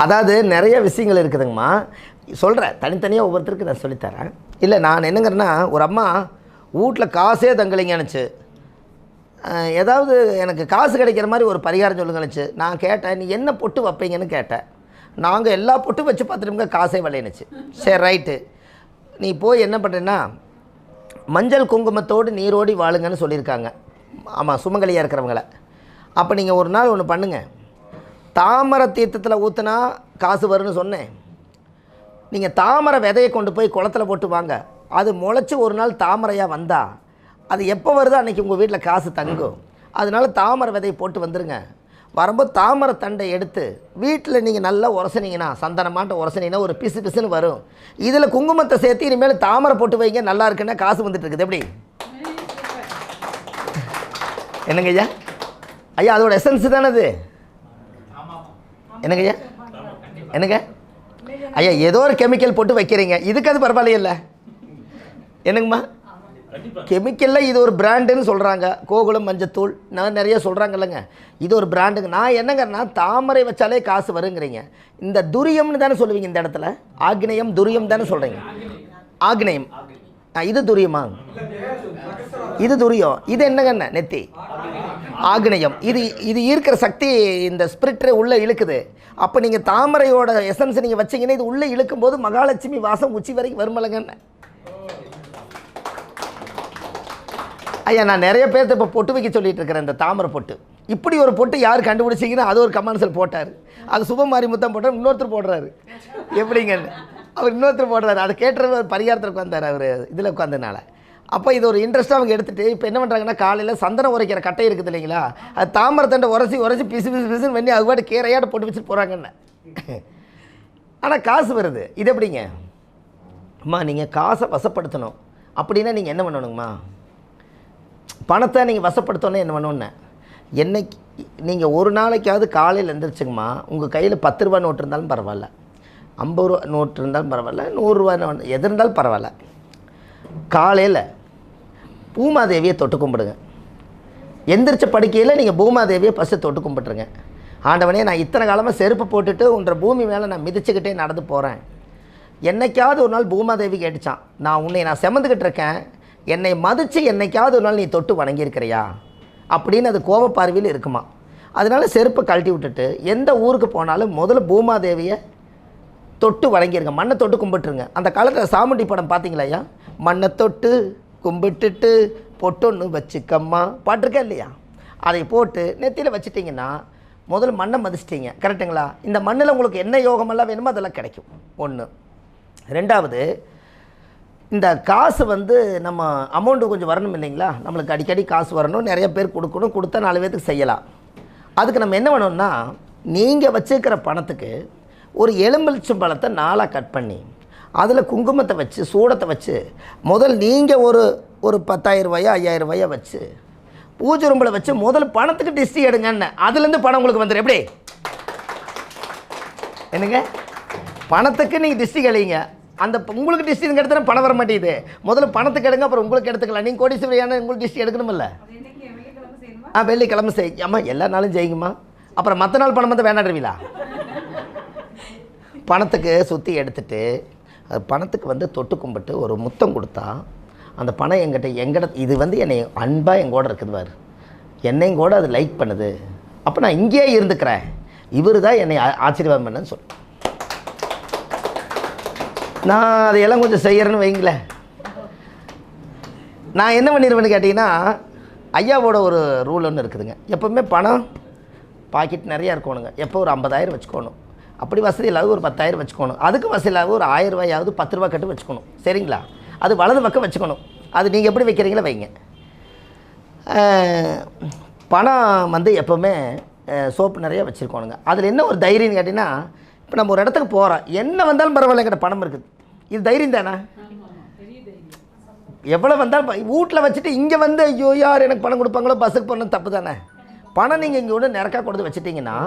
அதாவது நிறைய விஷயங்கள் இருக்குதுங்கம்மா. சொல்கிறேன், தனித்தனியாக ஒவ்வொருத்தருக்கு நான் சொல்லித்தரேன். இல்லை நான் என்னங்கிறேன்னா, ஒரு அம்மா வீட்டில் காசே தங்கலைங்கன்னுச்சு. ஏதாவது எனக்கு காசு கிடைக்கிற மாதிரி ஒரு பரிகாரம் சொல்லுங்கன்னுச்சு. நான் கேட்டேன், நீ என்ன பொட்டு வைப்பீங்கன்னு கேட்டேன். நாங்கள் எல்லா பொட்டும் வச்சு பார்த்துட்டோம்ங்க, காசே விளையணுச்சு. சரி ரைட்டு, நீ போய் என்ன பண்ணுறேன்னா மஞ்சள் குங்குமத்தோடு நீரோடி வாழுங்கன்னு சொல்லியிருக்காங்க. ஆமாம், சுமங்கலியாக இருக்கிறவங்கள. அப்போ நீங்கள் ஒரு நாள் ஒன்று பண்ணுங்கள், தாமரை தீர்த்தத்தில் ஊற்றுனா காசு வரும்னு சொன்னேன். நீங்கள் தாமரை விதையை கொண்டு போய் குளத்துல போட்டு வாங்க. அது முளைச்சி ஒரு நாள் தாமரையாக வந்தால் அது எப்போ வருதோ அன்றைக்கி உங்கள் வீட்டில் காசு தங்கும். அதனால தாமரை விதையை போட்டு வந்துடுங்க. வரும்போது தாமரை தண்டை எடுத்து வீட்டில் நீங்கள் நல்லா உரசினீங்கன்னா, சந்தனமாட்ட உரசினீங்கன்னா ஒரு பிசு பிசுன்னு வரும். இதில் குங்குமத்தை சேர்த்து இனிமேல் தாமரை போட்டு வைங்க, நல்லா இருக்குன்னா காசு வந்துட்டு இருக்குது. எப்படி என்னங்க ஐயா? ஐயா அதோட எசன்ஸ் தானே அது. என்னங்க ஐயா? என்னங்க ஐயா? ஏதோ ஒரு கெமிக்கல் போட்டு வைக்கிறீங்க, இதுக்கு அது பரவாயில்லையில்ல. என்னங்கம்மா? கெமிக்கலில் இது ஒரு பிராண்டுன்னு சொல்கிறாங்க. கோகுலம் மஞ்சத்தூள் நான் நிறைய சொல்கிறாங்கல்லங்க, இது ஒரு பிராண்டுங்க. நான் என்னங்கன்னா தாமரை வச்சாலே காசு வருங்கிறீங்க. இந்த துரியம்னு தானே சொல்லுவீங்க இந்த இடத்துல. ஆக்னேயம் துரியம் தானே சொல்கிறீங்க. ஆக்னேயம் இது துரியமா? இது துரியம். இது என்னங்கண்ண? நெத்தி. ஆக்னேயம். இது ஈர்க்கிற சக்தி இந்த ஸ்பிரிட்டை உள்ளே இழுக்குது. அப்போ நீங்கள் தாமரையோட எசன்ஸ் நீங்கள் வச்சிங்கன்னா இது உள்ளே இழுக்கும்போது மகாலட்சுமி வாசம் உச்சி வரைக்கும் வருமலங்கண்ண. ஐயா நான் நிறைய பேர்த்து இப்போ பொட்டு வைக்க சொல்லிட்டு இருக்கிறேன். இந்த தாமரை பொட்டு, இப்படி ஒரு பொட்டு யார் கண்டுபிடிச்சிங்கன்னா அது ஒரு கமெண்ட்ஸில் போட்டார். அது சுபமாரி முத்தம் போட்டார், இன்னொருத்தர் போடுறாரு. எப்படிங்கன்னு அவர் இன்னொருத்தர் போடுறாரு. அதை கேட்டுறது பரிகாரத்தில் உட்காந்தார் அவர் இதில் உட்காந்ததுனால. அப்போ இது ஒரு இன்ட்ரெஸ்ட்டாக அவங்க எடுத்துகிட்டு இப்போ என்ன பண்ணுறாங்கன்னா, காலையில் சந்தனம் உரைக்கிற கட்டை இருக்குது இல்லைங்களா, அது தாமரை தண்டை உரசி பிசு பிசு பிசுன்னு பண்ணி அதுபாட்டு கீரையாட்ட போட்டு வச்சுட்டு போகிறாங்கன்னு. ஆனால் காசு வருது. இது எப்படிங்க அம்மா? நீங்கள் காசை வசப்படுத்தணும் அப்படின்னா நீங்கள் என்ன பண்ணணுங்கம்மா? பணத்தை நீங்கள் வசப்படுத்தணும் என்ன பண்ணணுன்னு, என்னைக்கு நீங்கள் ஒரு நாளைக்காவது காலையில் எழுந்திரிச்சுங்கம்மா, உங்கள் கையில் 10 ரூபா நோட்டு இருந்தாலும் பரவாயில்ல, 50 ரூபா நோட்டு இருந்தாலும் பரவாயில்ல, 100 ரூபா எது இருந்தாலும் பரவாயில்ல, காலையில் பூமாதேவியை தொட்டு கும்பிடுங்க. எந்திரிச்ச படுக்கையில் நீங்கள் பூமாதேவியை ஃபஸ்ட்டு தொட்டு கும்பிட்டுருங்க. ஆண்டவனே, நான் இத்தனை காலமாக செருப்பு போட்டுட்டு உன்ற பூமி மேலே நான் மிதிச்சுக்கிட்டே நடந்து போகிறேன். என்னைக்காவது ஒரு நாள் பூமாதேவி கேட்டுச்சான், நான் செமந்துக்கிட்டு இருக்கேன், என்னை மதித்து என்னைக்காவது ஒரு நாள் நீ தொட்டு வணங்கியிருக்கிறியா அப்படின்னு அது கோபப்பார்வையில் இருக்குமா. அதனால் செருப்பை கழட்டி விட்டுட்டு எந்த ஊருக்கு போனாலும் முதல்ல பூமாதேவியை தொட்டு வணங்கிருங்க, மண்ணை தொட்டு கும்பிட்டுருங்க. அந்த காலத்தில் சாமுண்டி படம் பார்த்தீங்களா ஐயா? மண்ணை தொட்டு கும்பிட்டுட்டு பொட்டொன்று வச்சுக்கம்மா பாட்டிருக்கா இல்லையா? அதை போட்டு நெத்தியில் வச்சுட்டிங்கன்னா முதல்ல மண்ணை மதிச்சிட்டிங்க. கரெக்டுங்களா? இந்த மண்ணில் உங்களுக்கு என்ன யோகமெல்லாம் வேணுமோ அதெல்லாம் கிடைக்கும். ஒன்று. ரெண்டாவது, இந்த காசு நம்ம அமௌண்ட்டு கொஞ்சம் வரணும் இல்லைங்களா? நம்மளுக்கு அடிக்கடி காசு வரணும், நிறைய பேர் கொடுக்கணும், கொடுத்தா 4 பேருக்கு செய்யலாம். அதுக்கு நம்ம என்ன பண்ணணும்னா, நீங்கள் வச்சுருக்கிற பணத்துக்கு ஒரு எலுமிச்சம் பழத்தை 4ஆக கட் பண்ணி அதில் குங்குமத்தை வச்சு சூடத்தை வச்சு முதல் நீங்கள் ஒரு 10,000 ரூபாயோ 5,000 ரூபாயோ வச்சு பூஜை ரூம்பில் வச்சு முதல் பணத்துக்கு டிஸ்டி எடுங்கன்னு, அதுலேருந்து பணம் உங்களுக்கு வந்துடும். எப்படி என்னங்க? பணத்துக்கு நீங்கள் டிஸ்டி கழிங்க, அந்த உங்களுக்கு டிஸ்டி எடுத்துனா பணம் வர மாட்டேங்குது. முதல்ல பணத்துக்கு எடுங்க, அப்புறம் உங்களுக்கு எடுத்துக்கலாம். நீங்கள் கோடீஸ்வரியான உங்களுக்கு டிஸ்டி எடுக்கணுமில்ல. வெள்ளிக்கிழமை செய். ஆமாம், எல்லா நாளும் செய்யுங்கம்மா. அப்புறம் மற்ற நாள் பணம் வந்து வேணாடுவீங்களா? பணத்துக்கு சுற்றி எடுத்துட்டு அது பணத்துக்கு தொட்டு கும்பிட்டு ஒரு முத்தம் கொடுத்தா அந்த பணம் எங்கிட்ட இது என்னை அன்பாக எங்கூட இருக்குதுவார், என்னையும் கூட அது லைக் பண்ணுது. அப்போ நான் இங்கேயே இருந்துக்கிறேன், இவர் தான் என்னை ஆச்சரியம் பண்ணன்னு சொல்லு. நான் அதையெல்லாம் கொஞ்சம் செய்கிறேன்னு வைங்களேன். நான் என்ன பண்ணிடுவேன்னு கேட்டிங்கன்னா, ஐயாவோட ஒரு ரூல் ஒன்று இருக்குதுங்க. எப்போவுமே பணம் பாக்கெட் நிறையா இருக்கணுங்க. எப்போ ஒரு 50,000 வச்சுக்கணும். அப்படி வசதி இல்லாத ஒரு 10,000 வச்சுக்கணும். அதுக்கு வசதி இல்லாத ஒரு 1000 ரூபாயாவது 10 ரூபா கட்டு வச்சுக்கணும். சரிங்களா? அது வலது பக்கம் வச்சுக்கணும். அது நீங்கள் எப்படி வைக்கிறீங்களோ வைங்க. பணம் எப்போவுமே சோப்பு நிறையா வச்சுருக்கணுங்க. அதில் என்ன ஒரு தைரியம்னு கேட்டிங்கன்னா, இப்போ நம்ம ஒரு இடத்துக்கு போகிறோம், என்ன வந்தாலும் பரவாயில்ல, என்கிட்ட பணம் இருக்குது, இது தைரியம் தானே? எவ்வளோ வந்தாலும் வீட்டில் வச்சுட்டு இங்கே ஐயோ யார் எனக்கு பணம் கொடுப்பாங்களோ பஸ்ஸுக்கு போகணும், தப்பு தானே? பணம் நீங்கள் இங்கே ஒன்று நிறக்கா கொடுத்து வச்சுட்டிங்கன்னா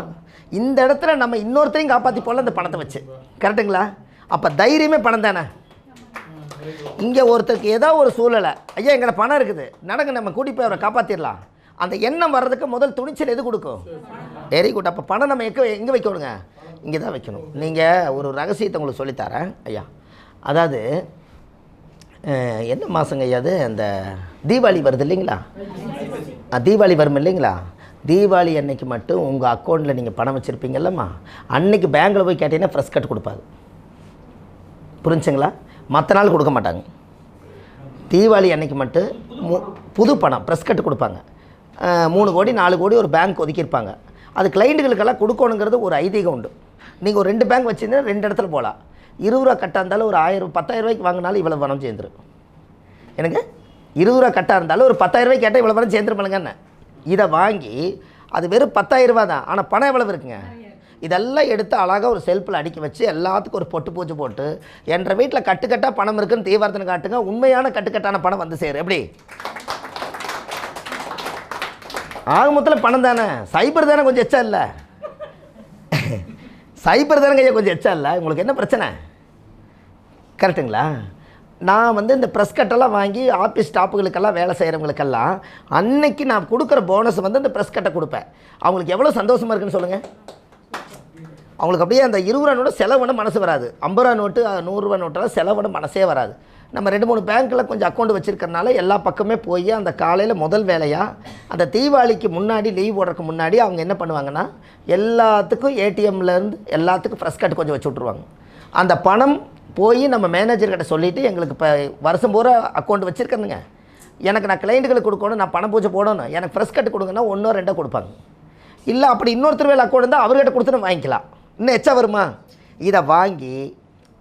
இந்த இடத்துல நம்ம இன்னொருத்தரையும் காப்பாற்றி போடல அந்த பணத்தை வச்சு. கரெக்டுங்களா? அப்போ தைரியமே பணம் தானே. இங்கே ஒருத்தருக்கு ஏதோ ஒரு சூழலை, ஐயா எங்களை பணம் இருக்குது நடங்க நம்ம கூட்டி போய் அவரை காப்பாற்றிடலாம், அந்த எண்ணம் வர்றதுக்கு முதல் துணிச்சல் எது கொடுக்கும்? Very good. அப்போ பணம் நம்ம எங்கே வைக்கணுங்க? இங்கே தான் வைக்கணும். நீங்கள் ஒரு ரகசியத்தை உங்களுக்கு சொல்லித்தரேன் ஐயா. அதாவது என்ன மாதங்க ஐயா அது, அந்த தீபாவளி வருது இல்லைங்களா, தீபாவளி வரும் இல்லைங்களா, தீபாவளி அன்னைக்கு மட்டும் உங்கள் அக்கௌண்ட்டில் நீங்கள் பணம் வச்சுருப்பீங்கல்லம்மா, அன்னைக்கு பேங்க்கில் போய் கேட்டிங்கன்னா ஃப்ரெஷ் கட் கொடுப்பாங்க. புரிஞ்சுங்களா? மற்ற நாள் கொடுக்க மாட்டாங்க. தீபாவளி அன்னைக்கு மட்டும் புது பணம் ப்ரெஸ் கட்டு கொடுப்பாங்க. 3 கோடி 4 கோடி ஒரு பேங்க் ஒதுக்கியிருப்பாங்க. அது கிளைண்ட்டுகளுக்கெல்லாம் கொடுக்கணுங்கிறது ஒரு ஐதீகம் உண்டு. நீங்கள் ஒரு 2 பேங்க் வச்சுருந்தா 2 இடத்துல போகலாம். 20 ரூபா கட்டாக இருந்தாலும் ஒரு 1000 10,000 ரூபாய்க்கு வாங்கினாலும் இவ்வளோ பணம் சேர்ந்துடும். எனக்கு 20 ரூபா கட்டாக இருந்தாலும் ஒரு 10,000 ரூபாய்க்கு கேட்டால் இவ்வளோ பணம் சேர்ந்துருப்பானுங்கன்னு. இதை வாங்கி அது வெறும் 10,000 ரூபா தான், ஆனால் பணம் எவ்வளவு இருக்குங்க. இதெல்லாம் எடுத்து அழகாக ஒரு செல்ஃபில் அடுக்கி வச்சு எல்லாத்துக்கும் ஒரு பொட்டு பூச்சி போட்டு என்ற வீட்டில் கட்டுக்கட்டாக பணம் இருக்குன்னு தீவார்த்தனை காட்டுங்க. உண்மையான கட்டுக்கட்டான பணம் வந்து சேரும். எப்படி ஆக மொத்தத்தில் பணம் தானே, சைபர் தானே கொஞ்சம் எச்சா இல்லை, சைபர் தானே கையா கொஞ்சம் எச்சா இல்லை. உங்களுக்கு என்ன பிரச்சனை? கரெக்டுங்களா? நான் வந்து இந்த ப்ரெஸ் கட்டெல்லாம் வாங்கி ஆஃபீஸ் ஸ்டாஃபுகளுக்கெல்லாம் வேலை செய்கிறவங்களுக்கெல்லாம் அன்னைக்கு நான் கொடுக்குற போனஸ் வந்து இந்த ப்ரெஸ் கட்டை கொடுப்பேன். அவங்களுக்கு எவ்வளோ சந்தோஷமாக இருக்குன்னு சொல்லுங்கள். அவங்களுக்கு அப்படியே அந்த 20 ரூபா நோட்டு செலவுன்னு மனசு வராது, 50 ரூபா நோட்டு 100 ரூபா நோட்டெல்லாம் செலவுன்னு மனசே வராது. நம்ம 2-3 பேங்க்கில் கொஞ்சம் அக்கௌண்ட் வச்சுருக்கறனால எல்லா பக்கமே போய் அந்த காலையில் முதல் வேலையாக அந்த தீபாவளிக்கு முன்னாடி லீவ் போடுறதுக்கு முன்னாடி அவங்க என்ன பண்ணுவாங்கன்னா எல்லாத்துக்கும் ஏடிஎம்லேருந்து எல்லாத்துக்கும் ஃப்ரெஷ் கட்டு கொஞ்சம் வச்சு விட்ருவாங்க. அந்த பணம் போய் நம்ம மேனேஜர்கிட்ட சொல்லிவிட்டு எங்களுக்கு இப்போ வருஷம் பூரா அக்கௌண்ட் வச்சுருக்கேனுங்க, எனக்கு நான் கிளைண்ட்டுகளுக்கு கொடுக்கணும், நான் பணம் பூஜை போடணும், எனக்கு ஃப்ரெஷ் கட்டு கொடுங்கன்னா 1 2 கொடுப்பாங்க. இல்லை அப்படி இன்னொருத்தர் வேலை அக்கௌண்ட் இருந்தால் அவர்கிட்ட கொடுத்து வாங்கிக்கலாம், இன்னும் எச்சா வருமா. இதை வாங்கி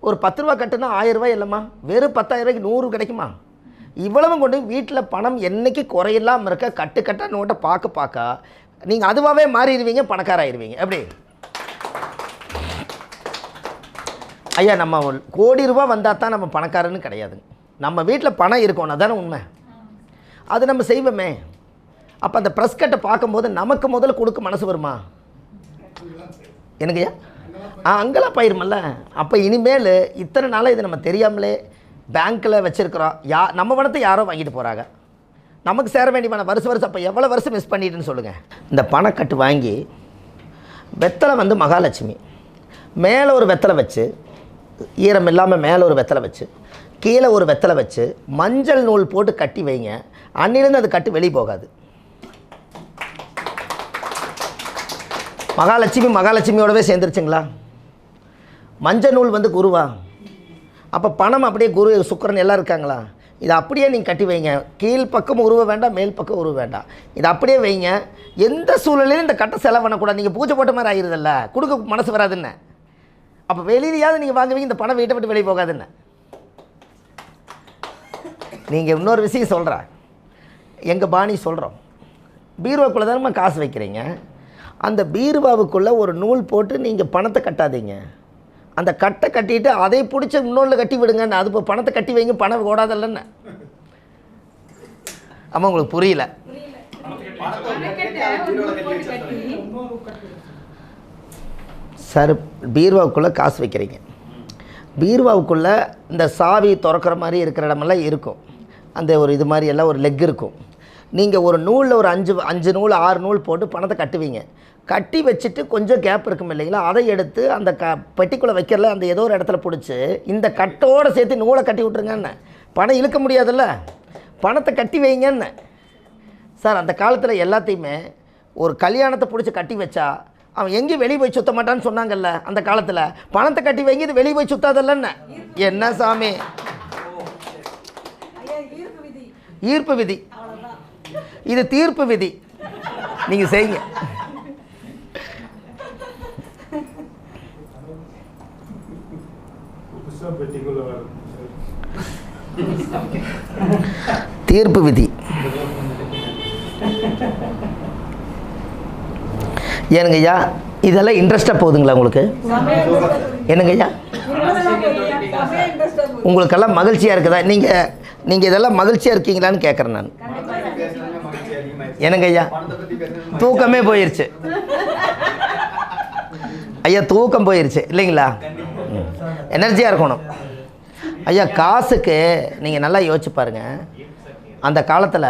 ஒரு 10 ரூபா கட்டுனா 1000 ரூபாய் இல்லைம்மா, வெறும் 10,000 ரூபாய்க்கு 100 கிடைக்குமா. இவ்வளவும் கொண்டு வீட்டில் பணம் என்றைக்கு குறையில்லாமல் இருக்க கட்டுக்கட்டாக நோட்டை பார்க்க நீங்கள் அதுவாகவே மாறிடுவீங்க, பணக்காராயிருவீங்க. எப்படி ஐயா, நம்ம கோடி ரூபா வந்தால் தான் நம்ம பணக்காரன்னு கிடையாதுங்க. நம்ம வீட்டில் பணம் இருக்கணும், அதானே உண்மை. அது நம்ம செய்வோமே. அப்போ அந்த ப்ரெஸ் கட்டை பார்க்கும்போது நமக்கு முதல்ல கொடுக்க மனசு வருமா? எனக்குய்யா அங்கெல்லாம் பயிருமல்ல. அப்போ இனிமேல் இத்தனை நாளாக இது நம்ம தெரியாமலே பேங்க்கில் வச்சுருக்குறோம். நம்ம பணத்தை யாரோ வாங்கிட்டு போகிறாங்க, நமக்கு சேர வேண்டிய பணம் வருஷம் அப்போ எவ்வளோ வருஷம் மிஸ் பண்ணிட்டுன்னு சொல்லுங்கள். இந்த பணக்கட்டு வாங்கி வெத்தலை வந்து மகாலட்சுமி மேலே ஒரு வெத்தலை வச்சு, ஈரம் இல்லாமல் மேலே ஒரு வெத்தலை வச்சு, கீழே ஒரு வெத்தலை வச்சு மஞ்சள் நூல் போட்டு கட்டி வைங்க. அன்னிலேருந்து அது கட்டு வெளியே போகாது. மகாலட்சுமியோடவே சேர்ந்துருச்சுங்களா? மஞ்சள் நூல் வந்து குருவா? அப்போ பணம் அப்படியே குரு சுக்கிரன் எல்லாம் இருக்காங்களா? இதை அப்படியே நீங்கள் கட்டி வைங்க. கீழ் பக்கம் உருவ வேண்டாம், மேல் பக்கம் உருவ வேண்டாம், இதை அப்படியே வைங்க. எந்த சூழ்நிலையும் இந்த கட்டை செலவு பண்ணக்கூடாது. நீங்கள் பூஜை போட்ட மாதிரி ஆகிடுதில்ல, கொடுக்க மனசு வராதுன்னு. அப்போ வெளியிலையாவது நீங்கள் வாங்குவீங்க, இந்த பணம் வீட்டை விட்டு வெளியே போகாதுன்னு. நீங்கள் இன்னொரு விஷயம் சொல்கிறேன், எங்கள் பாணி சொல்கிறோம், பீரோக்குள்ளே தானே காசு வைக்கிறீங்க. அந்த பீருவாவுக்குள்ளே ஒரு நூல் போட்டு நீங்கள் பணத்தை கட்டாதீங்க. அந்த கட்டை கட்டிட்டு அதை பிடிச்ச இன்னொன்று கட்டி விடுங்கன்னு. அது இப்போ பணத்தை கட்டி வைங்க, பணம் ஓடாதல்லன்னு. ஆமாம், உங்களுக்கு புரியல. சார், பீருவாவுக்குள்ளே காசு வைக்கிறீங்க, பீருவாவுக்குள்ளே இந்த சாவி திறக்கிற மாதிரி இருக்கிற இடமெல்லாம் இருக்கும். அந்த ஒரு இது மாதிரி எல்லாம் ஒரு லெக் இருக்கும். நீங்கள் ஒரு நூலில் ஒரு 5 நூல் 6 நூல் போட்டு பணத்தை கட்டுவீங்க. கட்டி வச்சுட்டு கொஞ்சம் கேப் இருக்கும் இல்லைங்களா, அதை எடுத்து அந்த பெட்டிக்குள்ளே வைக்கிறல அந்த ஏதோ ஒரு இடத்துல பிடிச்சி இந்த கட்டோடு சேர்த்து நூலை கட்டி விட்ருங்கன்னு. பணம் இழுக்க முடியாதுல்ல, பணத்தை கட்டி வைங்கன்னு. சார், அந்த காலத்தில் எல்லாத்தையுமே ஒரு கல்யாணத்தை பிடிச்சி கட்டி வச்சா அவன் எங்கேயும் வெளியே போய் சுற்ற மாட்டான்னு சொன்னாங்கல்ல அந்த காலத்தில். பணத்தை கட்டி வைங்க, இது வெளியே போய் சுற்றாதல்லன்னு. என்ன சாமி, ஈர்ப்பு விதி, இது தீர்ப்பு விதி. நீங்கள் செய்யுங்க. தீர்ப்பு விதி ஏனுங்கய்யா, இதெல்லாம் இன்ட்ரெஸ்டாக போகுதுங்களா உங்களுக்கு? என்னங்கய்யா, உங்களுக்கெல்லாம் மகிழ்ச்சியாக இருக்குதா? நீங்கள் இதெல்லாம் மகிழ்ச்சியாக இருக்கீங்களான்னு கேட்குறேன் நான். என்னங்கய்யா, தூக்கமே போயிடுச்சு ஐயா, தூக்கம் போயிடுச்சு இல்லைங்களா? எனர்ஜியாக இருக்கணும் ஐயா. காசுக்கு நீங்கள் நல்லா யோசிச்சு பாருங்கள். அந்த காலத்தில்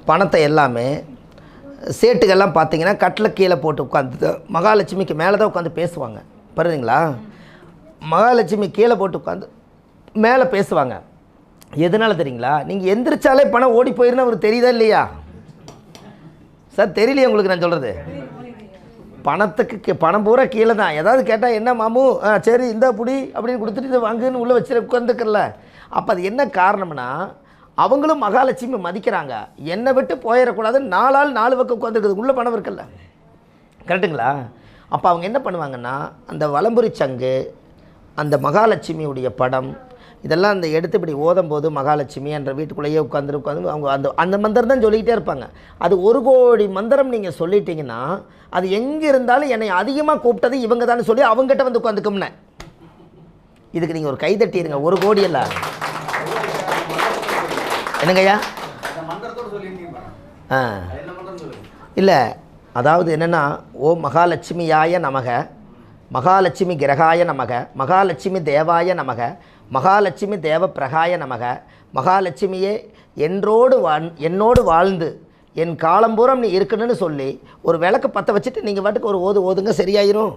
பணத்தை எல்லாமே சேட்டுகள்லாம் பார்த்தீங்கன்னா கட்டில் கீழே போட்டு உட்காந்து மகாலட்சுமிக்கு மேலே தான் உட்காந்து பேசுவாங்க. புரியுதுங்களா? மகாலட்சுமி கீழே போட்டு உட்காந்து மேலே பேசுவாங்க. எதனால தெரியுங்களா? நீங்கள் எந்திரிச்சாலே பணம் ஓடி போயிருந்தா அவருக்கு தெரியுதா இல்லையா சார்? தெரியலையே உங்களுக்கு நான் சொல்கிறது. பணத்துக்கு பணம் பூரா கீழே தான். ஏதாவது கேட்டால் என்ன மாமு, சரி இந்த புடி அப்படின்னு கொடுத்துட்டு இதை வாங்குன்னு உள்ளே வச்சு உட்காந்துக்கல. அப்போ அது என்ன காரணம்னா, அவங்களும் மகாலட்சுமி மதிக்கிறாங்க. என்னை விட்டு போயிடக்கூடாது, 4 ஆள் 4 பக்கம் உட்காந்துருக்குது, உள்ளே பணம் இருக்குல்ல. கரெக்டுங்களா? அப்போ அவங்க என்ன பண்ணுவாங்கன்னா, அந்த வலம்புரி சங்கு, அந்த மகாலட்சுமியுடைய படம், இதெல்லாம் அந்த எடுத்து இப்படி ஓதும்போது மகாலட்சுமி என்ற வீட்டுக்குள்ளேயே உட்காந்து அவங்க அந்த மந்திரம் தான் சொல்லிக்கிட்டே இருப்பாங்க. அது 1 கோடி மந்திரம் நீங்கள் சொல்லிட்டீங்கன்னா, அது எங்கே இருந்தாலும் என்னை அதிகமாக கூப்பிட்டது இவங்க தானே சொல்லி அவங்ககிட்ட வந்து உட்காந்துக்கும்னே. இதுக்கு நீங்கள் ஒரு கை தட்டிடுங்க. 1 கோடி அல்ல. என்னங்கய்யா? இல்லை, அதாவது என்னென்னா, ஓ மகாலட்சுமியாய நமக, மகாலட்சுமி கிரகாய நமக, மகாலட்சுமி தேவாய நமக, மகாலட்சுமி தேவ பிரகாய நமக, மகாலட்சுமியே என்னோடு வாழ்ந்து என் காலம்பூரம் நீ இருக்கணும்னு சொல்லி ஒரு விளக்கு பற்ற வச்சுட்டு நீங்கள் பாட்டுக்கு ஒரு ஓதுங்க, சரியாயிரும்.